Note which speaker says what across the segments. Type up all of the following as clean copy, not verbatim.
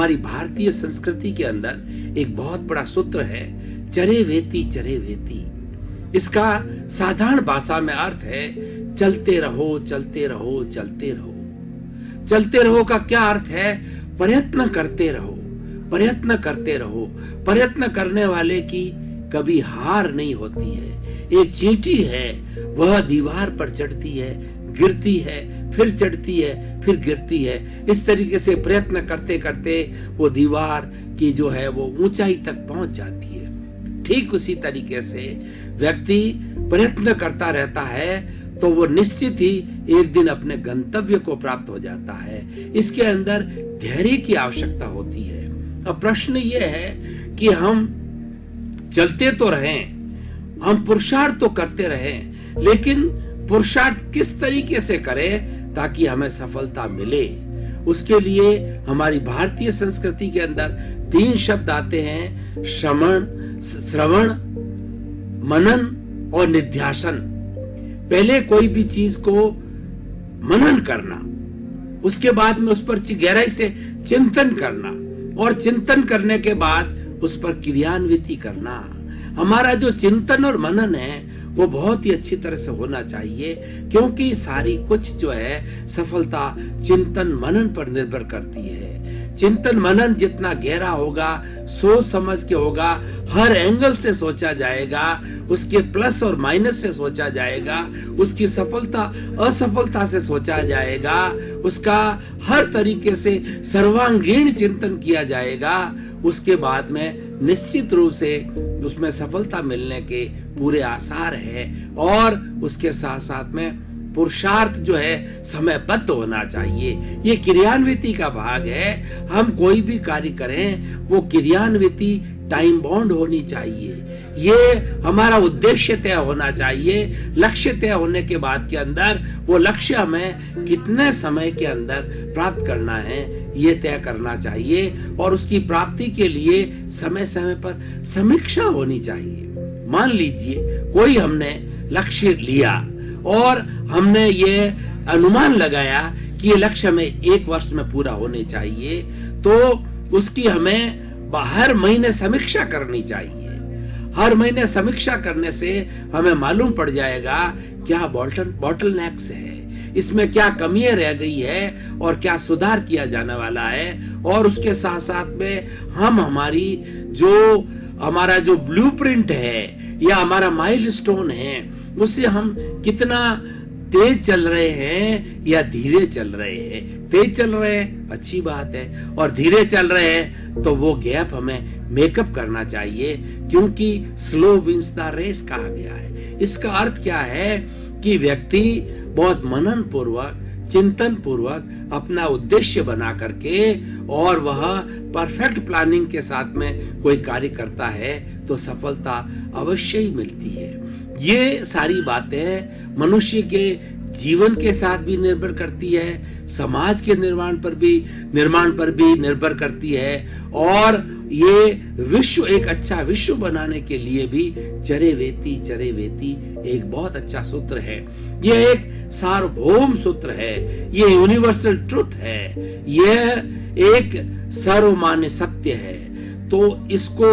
Speaker 1: हमारी भारतीय संस्कृति के अंदर एक बहुत बड़ा सूत्र है, चरे वेती चरे वेती। इसका साधारण भाषा में अर्थ है चलते रहो चलते रहो चलते रहो। चलते रहो का क्या अर्थ है? प्रयत्न करते रहो, प्रयत्न करते रहो। प्रयत्न करने वाले की कभी हार नहीं होती है। एक चींटी है, वह दीवार पर चढ़ती है, गिरती है, फिर चढ़ती है, फिर गिरती है। इस तरीके से प्रयत्न करते करते वो दीवार की जो है वो ऊंचाई तक पहुंच जाती है। ठीक उसी तरीके से व्यक्ति प्रयत्न करता रहता है तो वो निश्चित ही एक दिन अपने गंतव्य को प्राप्त हो जाता है। इसके अंदर धैर्य की आवश्यकता होती है। अब प्रश्न ये है कि हम चलते तो रहें, हम पुरुषार्थ तो करते रहें, लेकिन पुरुषार्थ किस तरीके से करें ताकि हमें सफलता मिले। उसके लिए हमारी भारतीय संस्कृति के अंदर 3 शब्द आते हैं, श्रवण, मनन और निध्यासन। पहले कोई भी चीज को मनन करना, उसके बाद में उस पर गहराई से चिंतन करना, और चिंतन करने के बाद उस पर क्रियान्विति करना। हमारा जो चिंतन और मनन है वो बहुत ही अच्छी तरह से होना चाहिए, क्योंकि सारी कुछ जो है सफलता चिंतन मनन पर निर्भर करती है। चिंतन मनन जितना गहरा होगा, सोच समझ के होगा, हर एंगल से सोचा जाएगा, उसके प्लस और माइनस से सोचा जाएगा, उसकी सफलता असफलता से सोचा जाएगा, उसका हर तरीके से सर्वांगीण चिंतन किया जाएगा, उसके बाद में निश्चित रूप से उसमें सफलता मिलने के पूरे आसार है। और उसके साथ साथ में पुरुषार्थ जो है समयबद्ध होना चाहिए। ये क्रियान्विति का भाग है। हम कोई भी कार्य करें वो क्रियान्विति टाइम बाउंड होनी चाहिए। ये हमारा उद्देश्य तय होना चाहिए। लक्ष्य तय होने के बाद के अंदर वो लक्ष्य हमें कितने समय के अंदर प्राप्त करना है ये तय करना चाहिए, और उसकी प्राप्ति के लिए समय समय पर समीक्षा होनी चाहिए। मान लीजिए कोई हमने लक्ष्य लिया और हमने ये अनुमान लगाया कि ये लक्ष्य हमें 1 वर्ष में पूरा होने चाहिए, तो उसकी हमें हर महीने समीक्षा करनी चाहिए। हर महीने समीक्षा करने से हमें मालूम पड़ जाएगा क्या बॉटलनेक्स है, इसमें क्या कमियां रह गई है और क्या सुधार किया जाने वाला है। और उसके साथ साथ में हम हमारा जो ब्लूप्रिंट है या हमारा माइलस्टोन है, उससे हम कितना तेज चल रहे हैं या धीरे चल रहे हैं। तेज चल रहे हैं अच्छी बात है, और धीरे चल रहे हैं तो वो गैप हमें मेकअप करना चाहिए, क्योंकि स्लो विंस द रेस कहा गया है। इसका अर्थ क्या है कि व्यक्ति बहुत मनन पूर्वक, चिंतन पूर्वक अपना उद्देश्य बना करके और वह परफेक्ट प्लानिंग के साथ में कोई कार्य करता है तो सफलता अवश्य ही मिलती है। ये सारी बातें मनुष्य के जीवन के साथ भी निर्भर करती है, समाज के निर्माण पर भी निर्भर करती है, और ये विश्व एक अच्छा विश्व बनाने के लिए भी चरे वेती एक बहुत अच्छा सूत्र है। ये एक सार्वभौम सूत्र है, ये यूनिवर्सल ट्रुथ है, यह एक सर्वमान्य सत्य है। तो इसको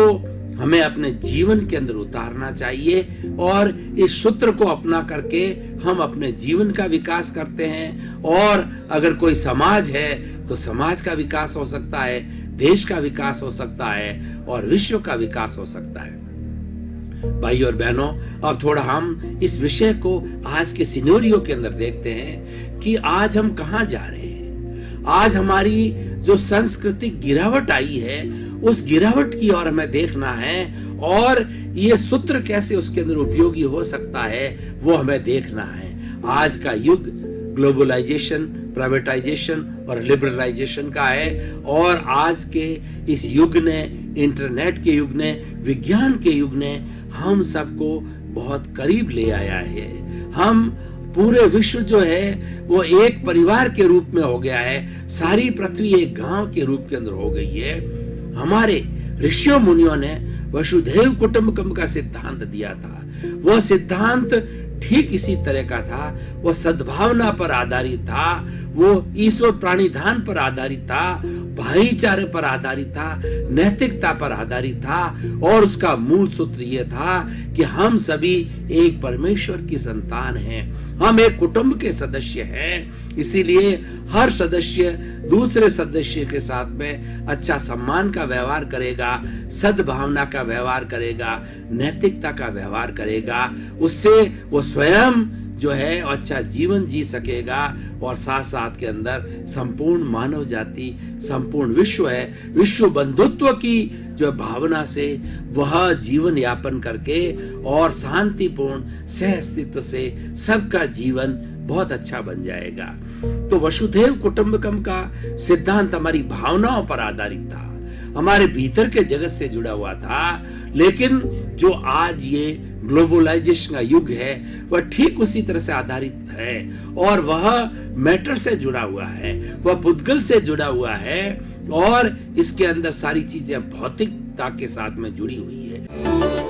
Speaker 1: हमें अपने जीवन के अंदर उतारना चाहिए, और इस सूत्र को अपना करके हम अपने जीवन का विकास करते हैं। और अगर कोई समाज है तो समाज का विकास हो सकता है, देश का विकास हो सकता है, और विश्व का विकास हो सकता है। भाई और बहनों, अब थोड़ा हम इस विषय को आज के सिनेरियो के अंदर देखते हैं कि आज हम कहां जा रहे हैं। आज हमारी जो सांस्कृतिक गिरावट आई है, उस गिरावट की ओर हमें देखना है, और ये सूत्र कैसे उसके अंदर उपयोगी हो सकता है वो हमें देखना है। आज का युग ग्लोबलाइजेशन, प्राइवेटाइजेशन और लिबरलाइजेशन का है, और आज के इस युग ने, इंटरनेट के युग ने, विज्ञान के युग ने हम सबको बहुत करीब ले आया है। हम पूरे विश्व जो है वो एक परिवार के रूप में हो गया है, सारी पृथ्वी एक गांव के रूप के अंदर हो गई है। हमारे ऋषियों मुनियों ने वसुधैव कुटुंबकम का सिद्धांत दिया था। वह सिद्धांत ठीक इसी तरह का था, वह सद्भावना पर आधारित था, वो ईश्वर प्राणिधान पर आधारित था, भाईचारे पर आधारित था, नैतिकता पर आधारित था, और उसका मूल सूत्र यह था कि हम सभी एक परमेश्वर की संतान हैं, हम एक कुटुंब के सदस्य हैं। इसीलिए हर सदस्य दूसरे सदस्य के साथ में अच्छा सम्मान का व्यवहार करेगा, सद्भावना का व्यवहार करेगा, नैतिकता का व्यवहार करेगा। उससे वो स्वयं जो है अच्छा जीवन जी सकेगा, और साथ साथ के अंदर संपूर्ण मानव जाति, संपूर्ण विश्व है, विश्व बंधुत्व की जो भावना से वह जीवन यापन करके और शांतिपूर्ण सह अस्तित्व से सबका जीवन बहुत अच्छा बन जाएगा। तो वसुधैव कुटुंबकम का सिद्धांत हमारी भावनाओं पर आधारित था, हमारे भीतर के जगत से जुड़ा हुआ था। लेकिन जो आज ये ग्लोबलाइजेशन का युग है वह ठीक उसी तरह से आधारित है, और वह मैटर से जुड़ा हुआ है, वह पुद्गल से जुड़ा हुआ है, और इसके अंदर सारी चीजें भौतिकता के साथ में जुड़ी हुई है।